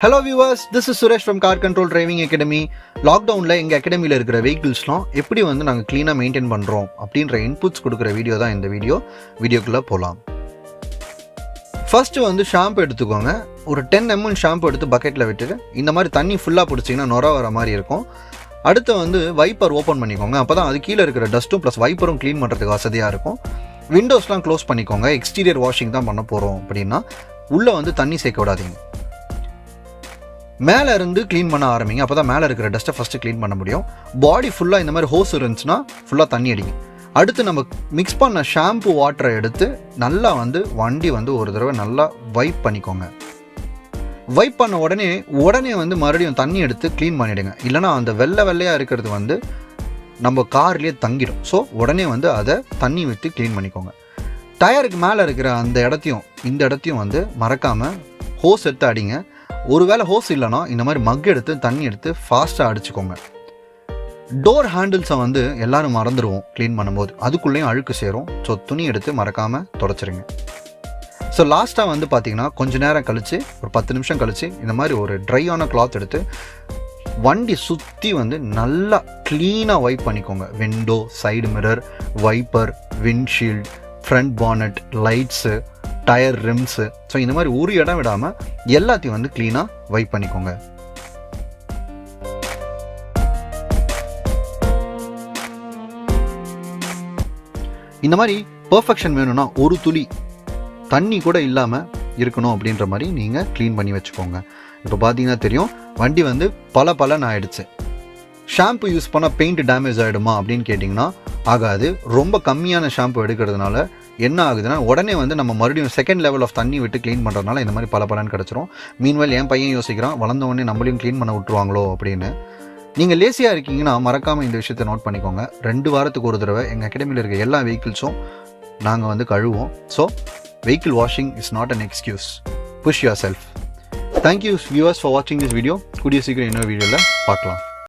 Hello viewers, this is Suresh from CarControl Driving Academy. லாக்டவுனில் எங்கள் அகாடமியில் இருக்கிற வெஹிக்கிள்ஸ்லாம் எப்படி நாங்கள் க்ளீனாக மெயின்டைன் பண்ணுறோம் அப்படின்ற இன்புட்ஸ் கொடுக்குற வீடியோ தான் இந்த வீடியோக்குள்ளே போகலாம். ஃபர்ஸ்ட்டு ஷாம்பு எடுத்துக்கோங்க. ஒரு 10 ml ஷாம்பு எடுத்து பக்கெட்டில் விட்டுட்டு இந்த மாதிரி தண்ணி ஃபுல்லாக பிடிச்சிங்கன்னா நுர வர மாதிரி இருக்கும். அடுத்து வைப்பர் ஓப்பன் பண்ணிக்கோங்க. அப்போ தான் அது கீழே இருக்கிற டஸ்ட்டும் ப்ளஸ் வைப்பரும் க்ளீன் பண்ணுறதுக்கு வசதியாக இருக்கும். விண்டோஸ்லாம் க்ளோஸ் பண்ணிக்கோங்க. எக்ஸ்டீரியர் வாஷிங் தான் பண்ண போகிறோம் அப்படின்னா உள்ளே தண்ணி சேர்க்க விடாதீங்க. மேலே இருந்து க்ளீன் பண்ண ஆரம்பிங்க. அப்போ தான் மேலே இருக்கிற டஸ்ட்டை ஃபஸ்ட்டு க்ளீன் பண்ண முடியும். பாடி ஃபுல்லாக இந்த மாதிரி ஹோஸ் இருந்துச்சுன்னா ஃபுல்லாக தண்ணி அடிங்க. அடுத்து நம்ம மிக்ஸ் பண்ண ஷாம்பு வாட்டரை எடுத்து நல்லா வண்டி ஒரு தடவை நல்லா வைப் பண்ணிக்கோங்க. வைப் பண்ண உடனே மறுபடியும் தண்ணி எடுத்து க்ளீன் பண்ணிவிடுங்க. இல்லைனா அந்த வெள்ளையாக இருக்கிறது நம்ம கார்லேயே தங்கிடும். ஸோ உடனே அதை தண்ணி விட்டு க்ளீன் பண்ணிக்கோங்க. டயருக்கு மேலே இருக்கிற அந்த இந்த இடத்தையும் மறக்காமல் ஹோஸ் எடுத்து அடிங்க. ஒருவேளை ஹோஸ் இல்லைனா இந்த மாதிரி மக் எடுத்து தண்ணி எடுத்து ஃபாஸ்ட்டாக அடிச்சுக்கோங்க. டோர் ஹேண்டில்ஸை எல்லோரும் மறந்துடுவோம் க்ளீன் பண்ணும்போது. அதுக்குள்ளேயும் அழுக்கு சேரும். ஸோ துணி எடுத்து மறக்காமல் தொடச்சிருங்க. ஸோ லாஸ்ட்டாக பார்த்தீங்கன்னா கொஞ்சம் நேரம் கழித்து ஒரு 10 நிமிஷம் கழித்து இந்த மாதிரி ஒரு ட்ரையான கிளாத் எடுத்து வண்டி சுற்றி நல்லா க்ளீனாக வைப் பண்ணிக்கோங்க. Window, side mirror, wiper, windshield, front bonnet, lights, tyre, rims. So இந்த மாதிரி ஒரு இடம் விடாமல் எல்லாத்தையும் க்ளீனாக வைப் பண்ணிக்கோங்க. இந்த மாதிரி பர்ஃபெக்ஷன் வேணும்னா ஒரு துளி தண்ணி கூட இல்லாமல் இருக்கணும் அப்படின்ற மாதிரி நீங்கள் க்ளீன் பண்ணி வச்சுக்கோங்க. இப்போ பார்த்தீங்கன்னா தெரியும் வண்டி பலன்னு ஆயிடுச்சு. ஷாம்பு யூஸ் பண்ணால் பெயிண்ட் டேமேஜ் ஆகிடுமா அப்படின்னு கேட்டிங்கன்னா ஆகாது. ரொம்ப கம்மியான ஷாம்பு எடுக்கிறதுனால என்ன ஆகுதுன்னா உடனே நம்ம மறுபடியும் செகண்ட் லெவல் ஆஃப் தண்ணி விட்டு க்ளீன் பண்ணுறதுனால இந்த மாதிரி பலன்னு கிடச்சிரும். மீன்வேல் என் பையன் யோசிக்கிறான் வளர்ந்த உடனே நம்மளையும் க்ளீன் பண்ண விட்டுருவாங்களோ அப்படின்னு. நீங்கள் லேசியாக இருக்கீங்கன்னா மறக்காமல் இந்த விஷயத்தை நோட் பண்ணிக்கோங்க. 2 வாரத்துக்கு ஒரு தடவை எங்கள் அகாடமியில் இருக்க எல்லா வெஹிக்கிள்ஸும் நாங்கள் கழுவோம். So vehicle washing is not an excuse. Push yourself. Thank you viewers for வாட்சிங் திஸ் வீடியோ. கூடிய சீக்கிரம் இன்னொரு வீடியோவில் பார்க்கலாம்.